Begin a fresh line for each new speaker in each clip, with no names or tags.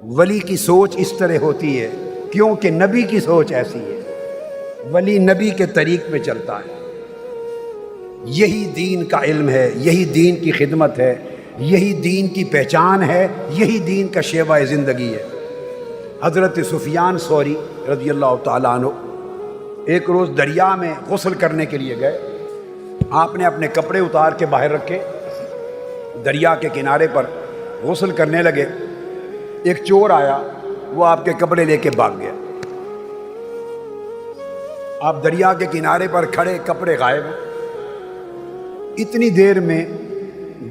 ولی کی سوچ اس طرح ہوتی ہے کیونکہ نبی کی سوچ ایسی ہے، ولی نبی کے طریق پہ چلتا ہے۔ یہی دین کا علم ہے، یہی دین کی خدمت ہے، یہی دین کی پہچان ہے، یہی دین کا شیوہ زندگی ہے۔ حضرت سفیان ثوری رضی اللہ تعالیٰ عنہ ایک روز دریا میں غسل کرنے کے لیے گئے۔ آپ نے اپنے کپڑے اتار کے باہر رکھے، دریا کے کنارے پر غسل کرنے لگے۔ ایک چور آیا، وہ آپ کے کپڑے لے کے بھاگ گیا۔ آپ دریا کے کنارے پر کھڑے، کپڑے غائب ہیں۔ اتنی دیر میں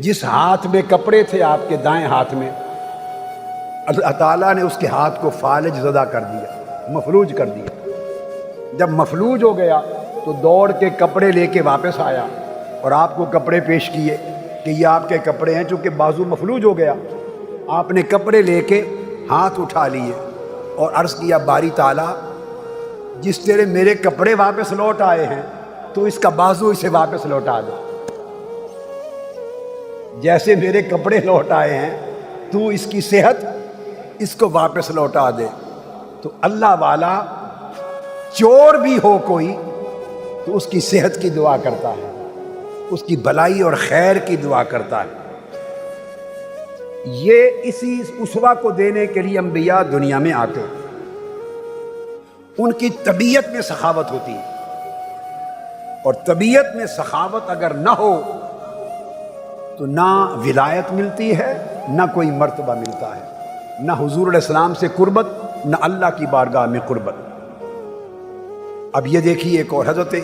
جس ہاتھ میں کپڑے تھے آپ کے دائیں ہاتھ میں، اللہ تعالیٰ نے اس کے ہاتھ کو فالج زدہ کر دیا، مفلوج کر دیا۔ جب مفلوج ہو گیا تو دوڑ کے کپڑے لے کے واپس آیا اور آپ کو کپڑے پیش کیے کہ یہ آپ کے کپڑے ہیں، چونکہ بازو مفلوج ہو گیا۔ آپ نے کپڑے لے کے ہاتھ اٹھا لیے اور عرض کیا، باری تعالیٰ جس طرح میرے کپڑے واپس لوٹ آئے ہیں تو اس کا بازو اسے واپس لوٹا دے، جیسے میرے کپڑے لوٹ آئے ہیں تو اس کی صحت اس کو واپس لوٹا دے۔ تو اللہ والا چور بھی ہو کوئی تو اس کی صحت کی دعا کرتا ہے، اس کی بھلائی اور خیر کی دعا کرتا ہے۔ یہ اسی اسوہ کو دینے کے لیے انبیاء دنیا میں آتے ہیں۔ ان کی طبیعت میں سخاوت ہوتی ہے، اور طبیعت میں سخاوت اگر نہ ہو تو نہ ولایت ملتی ہے، نہ کوئی مرتبہ ملتا ہے، نہ حضور علیہ السلام سے قربت، نہ اللہ کی بارگاہ میں قربت۔ اب یہ دیکھیے ایک اور حضرت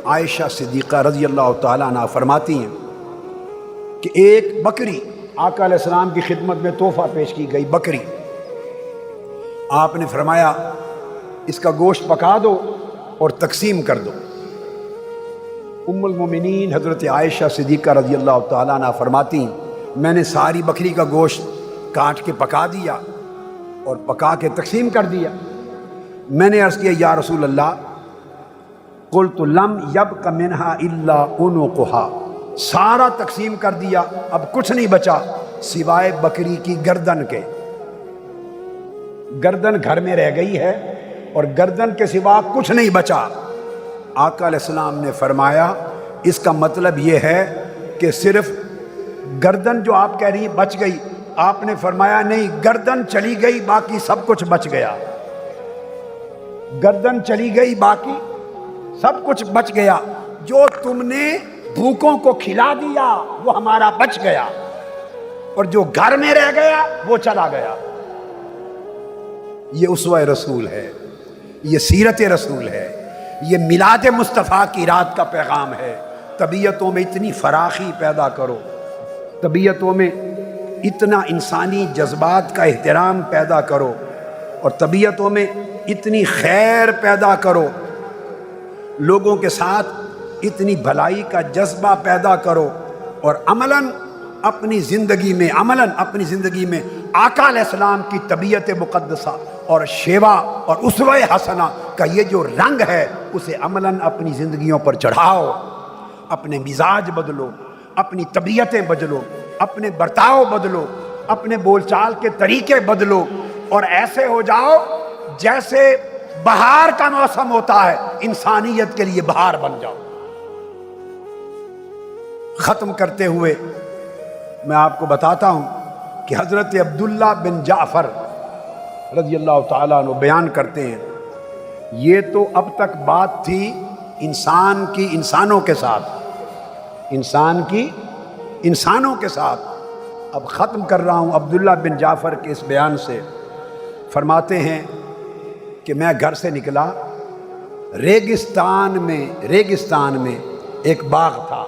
عائشہ صدیقہ رضی اللہ تعالیٰ عنہ فرماتی ہیں کہ ایک بکری آقا علیہ السلام کی خدمت میں تحفہ پیش کی گئی، بکری۔ آپ نے فرمایا اس کا گوشت پکا دو اور تقسیم کر دو۔ ام المومنین حضرت عائشہ صدیقہ رضی اللہ تعالیٰ عنہ فرماتی ہیں میں نے ساری بکری کا گوشت کاٹ کے پکا دیا اور پکا کے تقسیم کر دیا۔ میں نے عرض کیا، یا رسول اللہ، قلت لم یبق منہا الا عنقھا، سارا تقسیم کر دیا، اب کچھ نہیں بچا سوائے بکری کی گردن کے۔ گردن گھر میں رہ گئی ہے اور گردن کے سوا کچھ نہیں بچا۔ آقا علیہ السلام نے فرمایا اس کا مطلب یہ ہے کہ صرف گردن جو آپ کہہ رہی بچ گئی، آپ نے فرمایا نہیں، گردن چلی گئی باقی سب کچھ بچ گیا۔ گردن چلی گئی باقی سب کچھ بچ گیا، جو تم نے بھوکوں کو کھلا دیا وہ ہمارا بچ گیا، اور جو گھر میں رہ گیا وہ چلا گیا۔ یہ اسوہ رسول ہے، یہ سیرت رسول ہے، یہ میلاد مصطفیٰ کی رات کا پیغام ہے۔ طبیعتوں میں اتنی فراخی پیدا کرو، طبیعتوں میں اتنا انسانی جذبات کا احترام پیدا کرو، اور طبیعتوں میں اتنی خیر پیدا کرو، لوگوں کے ساتھ اتنی بھلائی کا جذبہ پیدا کرو، اور عملاً اپنی زندگی میں آقا علیہ السلام کی طبیعت مقدسہ اور شیوا اور اسوہ حسنہ کا یہ جو رنگ ہے اسے عملاً اپنی زندگیوں پر چڑھاؤ۔ اپنے مزاج بدلو، اپنی طبیعتیں بدلو، اپنے برتاؤ بدلو، اپنے بول چال کے طریقے بدلو، اور ایسے ہو جاؤ جیسے بہار کا موسم ہوتا ہے، انسانیت کے لیے بہار بن جاؤ۔ ختم کرتے ہوئے میں آپ کو بتاتا ہوں کہ حضرت عبداللہ بن جعفر رضی اللہ تعالیٰ عنہ بیان کرتے ہیں، یہ تو اب تک بات تھی انسان کی انسانوں کے ساتھ، انسانوں کے ساتھ، اب ختم کر رہا ہوں عبداللہ بن جعفر کے اس بیان سے۔ فرماتے ہیں کہ میں گھر سے نکلا، ریگستان میں ایک باغ تھا،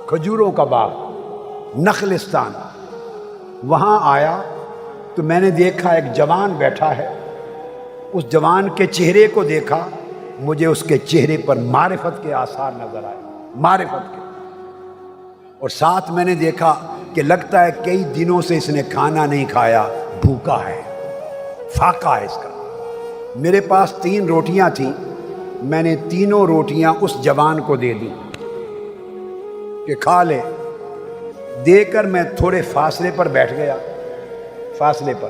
کھجوروں کا باغ، نخلستان۔ وہاں آیا تو میں نے دیکھا ایک جوان بیٹھا ہے، اس جوان کے چہرے کو دیکھا، مجھے اس کے چہرے پر معرفت کے آثار نظر آئے، معرفت کے، اور ساتھ میں نے دیکھا کہ لگتا ہے کئی دنوں سے اس نے کھانا نہیں کھایا، بھوکا ہے، فاقہ ہے اس کا۔ میرے پاس 3 روٹیاں تھیں، میں نے تینوں روٹیاں اس جوان کو دے دی کہ کھا لے۔ دے کر میں تھوڑے فاصلے پر بیٹھ گیا، فاصلے پر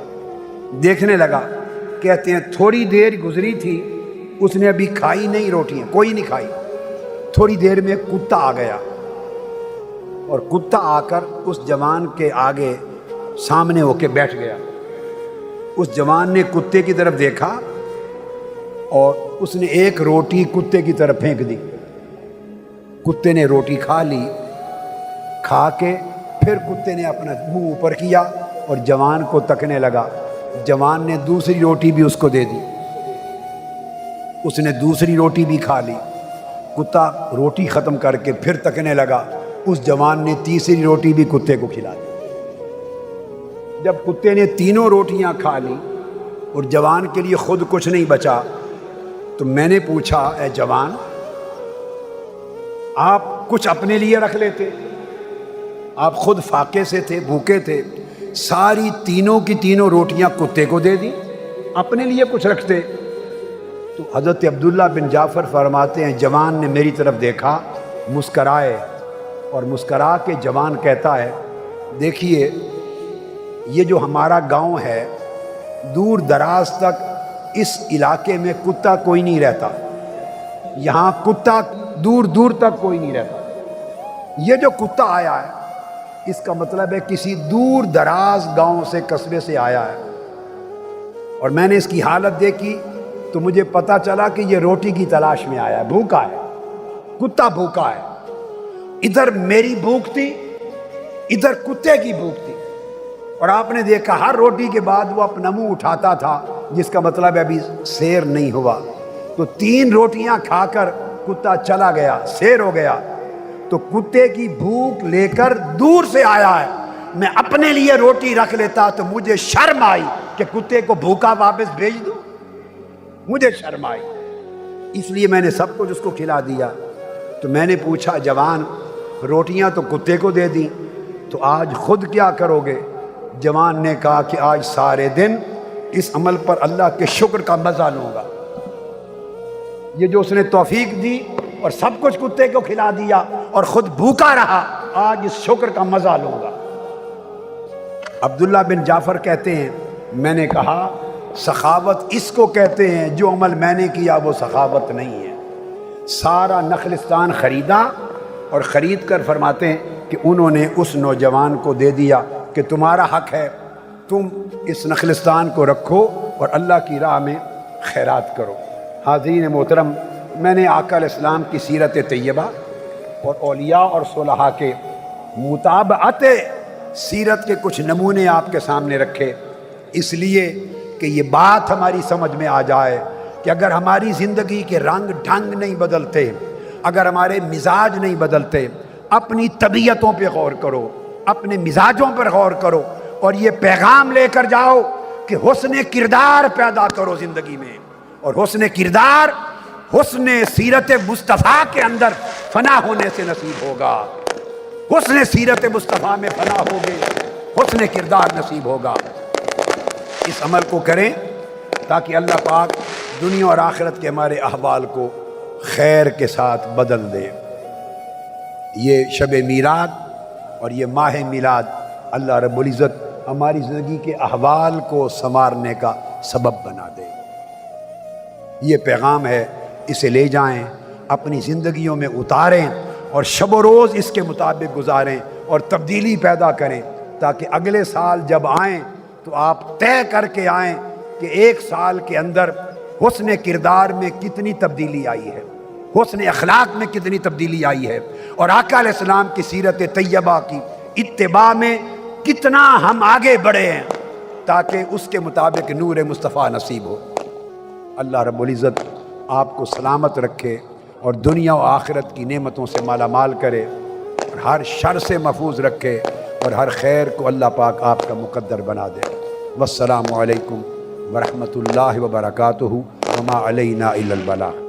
دیکھنے لگا، کہتے ہیں تھوڑی دیر گزری تھی، اس نے ابھی کھائی نہیں روٹیاں، کوئی نہیں کھائی، تھوڑی دیر میں کتا آ گیا، اور کتا آ کر اس جوان کے آگے سامنے ہو کے بیٹھ گیا۔ اس جوان نے کتے کی طرف دیکھا اور اس نے ایک روٹی کتے کی طرف پھینک دی۔ کتے نے روٹی کھا لی، کھا کے پھر کتے نے اپنا منہ اوپر کیا اور جوان کو تکنے لگا۔ جوان نے دوسری روٹی بھی اس کو دے دی، اس نے دوسری روٹی بھی کھا لی۔ کتا روٹی ختم کر کے پھر تکنے لگا، اس جوان نے تیسری روٹی بھی کتے کو کھلا دی۔ جب کتے نے تینوں روٹیاں کھا لی اور جوان کے لیے خود کچھ نہیں بچا، تو میں نے پوچھا، اے جوان، آپ کچھ اپنے لیے رکھ لیتے؟ آپ خود فاقے سے تھے، بھوکے تھے، ساری تینوں کی تینوں روٹیاں کتے کو دے دی، اپنے لیے کچھ رکھتے؟ تو حضرت عبداللہ بن جعفر فرماتے ہیں جوان نے میری طرف دیکھا، مسکرائے، اور مسکرا کے جوان کہتا ہے، دیکھیے یہ جو ہمارا گاؤں ہے، دور دراز تک اس علاقے میں کتا کوئی نہیں رہتا، یہاں کتا دور دور تک کوئی نہیں رہتا۔ یہ جو کتا آیا ہے اس کا مطلب ہے کسی دور دراز گاؤں سے، قصبے سے آیا ہے، اور میں نے اس کی حالت دیکھی تو مجھے پتا چلا کہ یہ روٹی کی تلاش میں آیا ہے، بھوکا ہے، کتا بھوکا ہے۔ ادھر میری بھوک تھی، ادھر کتے کی بھوک تھی، اور آپ نے دیکھا ہر روٹی کے بعد وہ اپنا منہ اٹھاتا تھا، جس کا مطلب ہے ابھی سیر نہیں ہوا۔ تو تین روٹیاں کھا کر کتا چلا گیا، سیر ہو گیا، تو کتے کی بھوک لے کر دور سے آیا ہے، میں اپنے لیے روٹی رکھ لیتا تو مجھے شرم آئی کہ کتے کو بھوکا واپس بھیج دوں، مجھے شرم آئی، اس لیے میں نے سب کچھ اس کو کھلا دیا۔ تو میں نے پوچھا، جوان روٹیاں تو کتے کو دے دیں، تو آج خود کیا کرو گے؟ جوان نے کہا کہ آج سارے دن اس عمل پر اللہ کے شکر کا مزہ لوں گا، یہ جو اس نے توفیق دی اور سب کچھ کتے کو کھلا دیا اور خود بھوکا رہا، آج اس شکر کا مزہ لوں گا۔ عبداللہ بن جعفر کہتے ہیں، میں نے کہا سخاوت اس کو کہتے ہیں جو عمل میں نے کیا وہ سخاوت نہیں ہے۔ سارا نخلستان خریدا اور خرید کر فرماتے ہیں کہ انہوں نے اس نوجوان کو دے دیا کہ تمہارا حق ہے، تم اس نخلستان کو رکھو اور اللہ کی راہ میں خیرات کرو۔ حاضرین محترم، میں نے آقا علیہ السلام کی سیرت طیبہ اور اولیاء اور صلحاء کے مطابعت سیرت کے کچھ نمونے آپ کے سامنے رکھے، اس لیے کہ یہ بات ہماری سمجھ میں آ جائے کہ اگر ہماری زندگی کے رنگ ڈھنگ نہیں بدلتے، اگر ہمارے مزاج نہیں بدلتے، اپنی طبیعتوں پہ غور کرو، اپنے مزاجوں پر غور کرو، اور یہ پیغام لے کر جاؤ کہ حسن کردار پیدا کرو زندگی میں، اور حسن کردار حسن سیرت مصطفیٰ کے اندر فنا ہونے سے نصیب ہوگا۔ حسن سیرت مصطفیٰ میں فنا ہوگے، حسن کردار نصیب ہوگا۔ اس عمل کو کریں تاکہ اللہ پاک دنیا اور آخرت کے ہمارے احوال کو خیر کے ساتھ بدل دے۔ یہ شب میلاد اور یہ ماہ میلاد اللہ رب العزت ہماری زندگی کے احوال کو سنوارنے کا سبب بنا دے۔ یہ پیغام ہے، اسے لے جائیں، اپنی زندگیوں میں اتاریں اور شب و روز اس کے مطابق گزاریں اور تبدیلی پیدا کریں، تاکہ اگلے سال جب آئیں تو آپ طے کر کے آئیں کہ ایک سال کے اندر حسن کردار میں کتنی تبدیلی آئی ہے، حسن اخلاق میں کتنی تبدیلی آئی ہے، اور آقا علیہ السلام کی سیرت طیبہ کی اتباع میں کتنا ہم آگے بڑھے ہیں، تاکہ اس کے مطابق نور مصطفیٰ نصیب ہو۔ اللہ رب العزت آپ کو سلامت رکھے اور دنیا و آخرت کی نعمتوں سے مالا مال کرے، اور ہر شر سے محفوظ رکھے، اور ہر خیر کو اللہ پاک آپ کا مقدر بنا دے۔ والسلام علیکم ورحمۃ اللہ وبرکاتہ، وما علینا الا البلاغ۔